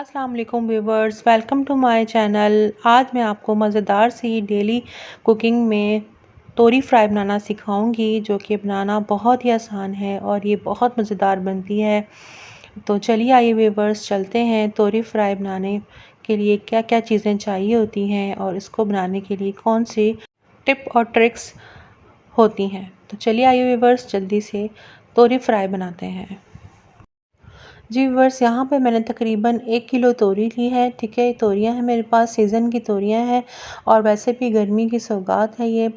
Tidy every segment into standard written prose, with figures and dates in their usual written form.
अस्सलाम वालेकुम viewers, welcome to my channel. आज मैं आपको मज़ेदार सी डेली कुकिंग में तोरी फ्राई बनाना सिखाऊंगी, जो कि बनाना बहुत ही आसान है और ये बहुत मज़ेदार बनती है। तो चलिए आइए व्यूवर्स, चलते हैं तोरी फ्राई बनाने के लिए क्या क्या चीज़ें चाहिए होती हैं और इसको बनाने के लिए कौन सी टिप और ट्रिक्स होती हैं। तो चलिए आइए व्यूवर्स, जल्दी से तोरी फ्राई बनाते हैं। जी व्यूअर्स, यहाँ पे मैंने तकरीबन 1 किलो तोरी ली है। ठीक है, तोरियाँ हैं मेरे पास, सीज़न की तोरियाँ हैं और वैसे भी गर्मी की सौगात है ये।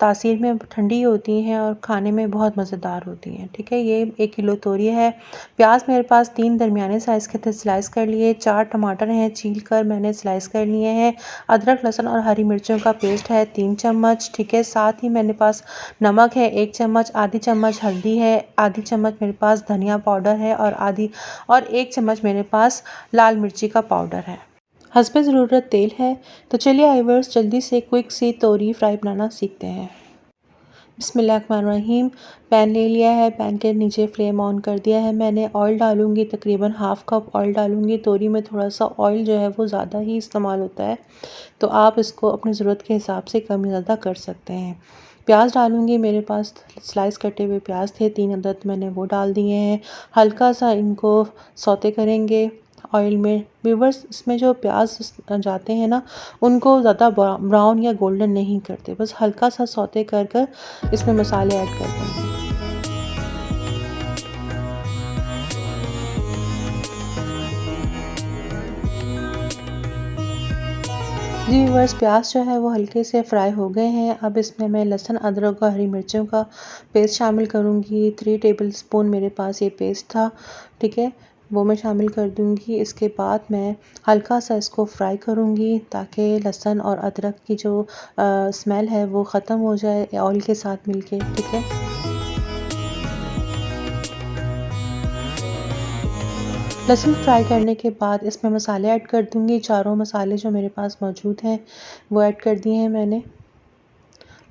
तासीर में ठंडी होती हैं और खाने में बहुत मज़ेदार होती हैं। ठीक है, ये 1 किलो तोरी है। प्याज मेरे पास 3 दरमियाने साइज़ के थे, स्लाइस कर लिए। 4 टमाटर हैं, छील कर मैंने स्लाइस कर लिए हैं। अदरक, लहसुन और हरी मिर्चों का पेस्ट है 3 चम्मच। ठीक है, साथ ही मेरे पास नमक है 1 चम्मच, आधी चम्मच हल्दी है, आधी चम्मच मेरे पास धनिया पाउडर है और 1 चम्मच मेरे पास लाल मिर्ची का पाउडर है। हस्बे ज़रूरत तेल है। तो चलिए व्यूअर्स, जल्दी से क्विक सी तोरी फ्राई बनाना सीखते हैं। बिस्मिल्लाहिर्रहमानिर्रहीम। पैन ले लिया है, पैन के नीचे फ्लेम ऑन कर दिया है मैंने। ऑयल डालूंगी, तकरीबन हाफ़ कप ऑयल डालूंगी। तोरी में थोड़ा सा ऑयल जो है वो ज़्यादा ही इस्तेमाल होता है, तो आप इसको अपनी ज़रूरत के हिसाब से कम या ज़्यादा कर सकते हैं। प्याज डालूंगी, मेरे पास स्लाइस कटे हुए प्याज थे 3 अदद, मैंने वो डाल दिए हैं। हल्का सा इनको सौते करेंगे ऑयल में। व्यूअर्स, इसमें जो प्याज जाते हैं ना, उनको ज़्यादा ब्राउन या गोल्डन नहीं करते, बस हल्का सा सौते कर कर इसमें मसाले ऐड कर देंगे। जी व्यूअर्स, प्याज जो है वो हल्के से फ्राई हो गए हैं। अब इसमें मैं लहसुन, अदरक और हरी मिर्चों का पेस्ट शामिल करूँगी। 3 टेबलस्पून मेरे पास ये पेस्ट था। ठीक है, वो मैं शामिल कर दूँगी। इसके बाद मैं हल्का सा इसको फ्राई करूँगी ताकि लहसुन और अदरक की जो स्मेल है वो ख़त्म हो जाए ऑयल के साथ मिलके। ठीक है, लहसुन फ्राई करने के बाद इसमें मसाले ऐड कर दूँगी। चारों मसाले जो मेरे पास मौजूद हैं वो ऐड कर दिए हैं मैंने।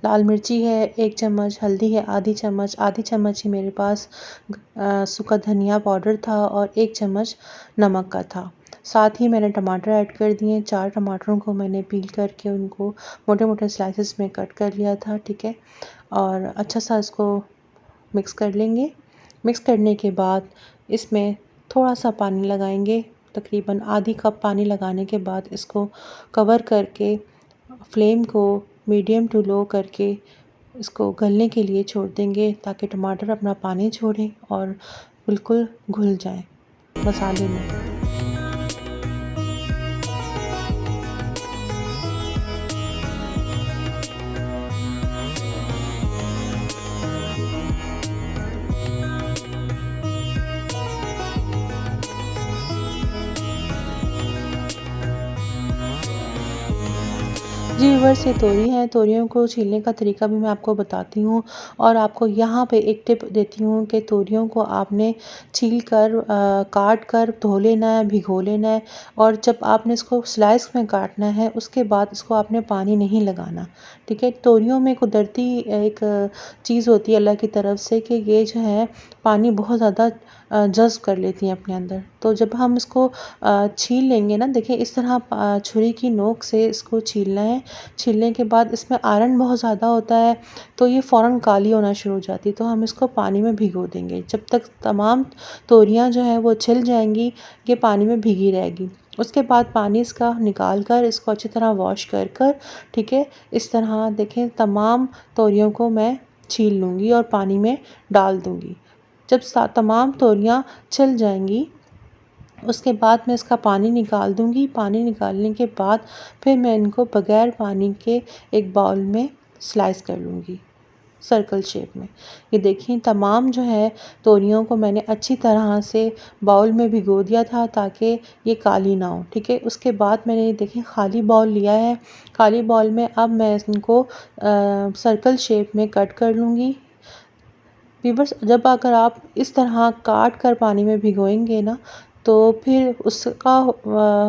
लाल मिर्ची है 1 चम्मच, हल्दी है आधी चम्मच ही मेरे पास सूखा धनिया पाउडर था और 1 चम्मच नमक का था। साथ ही मैंने टमाटर ऐड कर दिए। 4 टमाटरों को मैंने पील करके उनको मोटे-मोटे स्लाइसेस में कट कर लिया था। ठीक है, और अच्छा सा इसको मिक्स कर लेंगे। मिक्स करने के बाद इसमें थोड़ा सा पानी लगाएंगे, तकरीबन आधी कप पानी लगाने के बाद इसको कवर करके फ्लेम को मीडियम टू लो करके इसको गलने के लिए छोड़ देंगे, ताकि टमाटर अपना पानी छोड़ें और बिल्कुल घुल जाए मसाले में। जी व्यूअर्स, ये तोरी हैं, तोरियों को छीलने का तरीका भी मैं आपको बताती हूँ और आपको यहाँ पे एक टिप देती हूँ कि तोरियों को आपने छील कर काट कर धो लेना है, भिगो लेना है और जब आपने इसको स्लाइस में काटना है उसके बाद इसको आपने पानी नहीं लगाना। ठीक है, तोरियों में कुदरती एक चीज़ होती है अल्लाह की तरफ से कि ये जो है पानी बहुत ज़्यादा जज़्ब कर लेती हैं अपने अंदर। तो जब हम इसको छील लेंगे ना, देखिए इस तरह छुरी की नोक से इसको छीलना है। छीलने के बाद इसमें आयरन बहुत ज़्यादा होता है, तो ये फ़ौरन काली होना शुरू हो जाती है, तो हम इसको पानी में भिगो देंगे जब तक तमाम तोरियां जो हैं वो छिल जाएंगी। ये पानी में भीगी रहेगी। उसके बाद पानी इसका निकाल कर इसको अच्छी तरह वॉश कर कर ठीक है, इस तरह देखें तमाम तोरियों को मैं छील लूँगी और पानी में डाल दूँगी। जब तमाम तोरियां छिल जाएंगी उसके बाद मैं इसका पानी निकाल दूँगी। पानी निकालने के बाद फिर मैं इनको बग़ैर पानी के एक बाउल में स्लाइस कर लूँगी सर्कल शेप में। ये देखिए तमाम जो है तोरियों को मैंने अच्छी तरह से बाउल में भिगो दिया था ताकि ये काली ना हो। ठीक है, उसके बाद मैंने ये देखिए खाली बाउल लिया है। खाली बाउल में अब मैं इनको सर्कल शेप में कट कर लूँगी। व्यूअर्स, जब अगर आप इस तरह काट कर पानी में भिगोएंगे ना, तो फिर उसका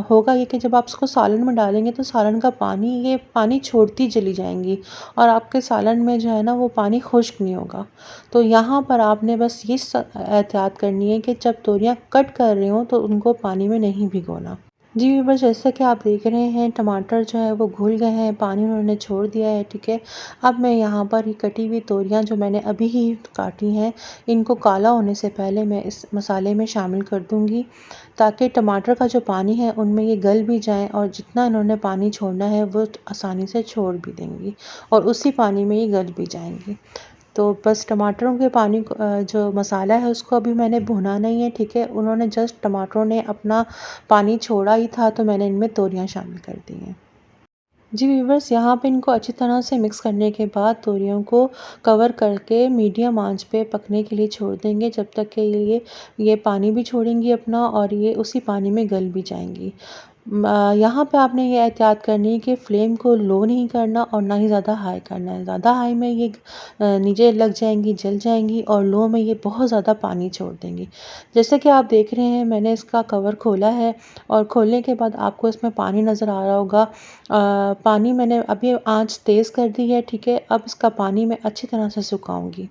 होगा ये कि जब आप उसको सालन में डालेंगे तो सालन का पानी ये पानी छोड़ती चली जाएंगी और आपके सालन में जो है ना वो पानी खुश्क नहीं होगा। तो यहाँ पर आपने बस ये एहतियात करनी है कि जब तोरियां कट कर रहे हो तो उनको पानी में नहीं भिगोना। जी, बस जैसा कि आप देख रहे हैं टमाटर जो है वो घुल गए हैं, पानी उन्होंने छोड़ दिया है, ठीक है। अब मैं यहाँ पर ये कटी हुई तोरियाँ जो मैंने अभी ही काटी हैं, इनको काला होने से पहले मैं इस मसाले में शामिल कर दूँगी, ताकि टमाटर का जो पानी है उनमें ये गल भी जाएँ और जितना इन्होंने पानी छोड़ना है वो आसानी से छोड़ भी देंगी और उसी पानी में ये गल भी जाएँगी। तो बस टमाटरों के पानी को जो मसाला है उसको अभी मैंने भुना नहीं है, ठीक है। उन्होंने जस्ट टमाटरों ने अपना पानी छोड़ा ही था तो मैंने इनमें तोरियाँ शामिल कर दी हैं। जी व्यूअर्स, यहाँ पे इनको अच्छी तरह से मिक्स करने के बाद तोरियों को कवर करके मीडियम आंच पे पकने के लिए छोड़ देंगे जब तक कि ये पानी भी छोड़ेंगी अपना और ये उसी पानी में गल भी जाएँगी। यहाँ पे आपने ये एहतियात करनी है कि फ्लेम को लो नहीं करना और ना ही ज़्यादा हाई करना है। ज़्यादा हाई में ये नीचे लग जाएँगी, जल जाएँगी और लो में ये बहुत ज़्यादा पानी छोड़ देंगी। जैसे कि आप देख रहे हैं मैंने इसका कवर खोला है और खोलने के बाद आपको इसमें पानी नज़र आ रहा होगा। पानी मैंने अभी आँच तेज़ कर दी है, ठीक है। अब इसका पानी मैं अच्छी तरह से सुखाऊँगी।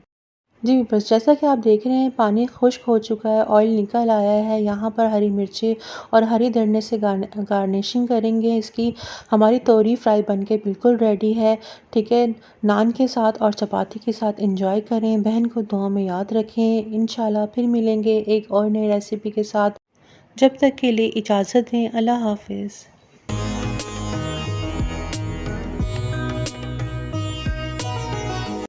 जी, बस जैसा कि आप देख रहे हैं पानी खुश्क हो चुका है, ऑयल निकल आया है। यहाँ पर हरी मिर्ची और हरी धनिया से गार्निशिंग करेंगे इसकी। हमारी तोरी फ्राई बनके बिल्कुल रेडी है, ठीक है। नान के साथ और चपाती के साथ एंजॉय करें। बहन को दुआ में याद रखें। इंशाल्लाह फिर मिलेंगे एक और नई रेसिपी के साथ। जब तक के लिए इजाज़त दें। अल्लाह हाफ़िज़।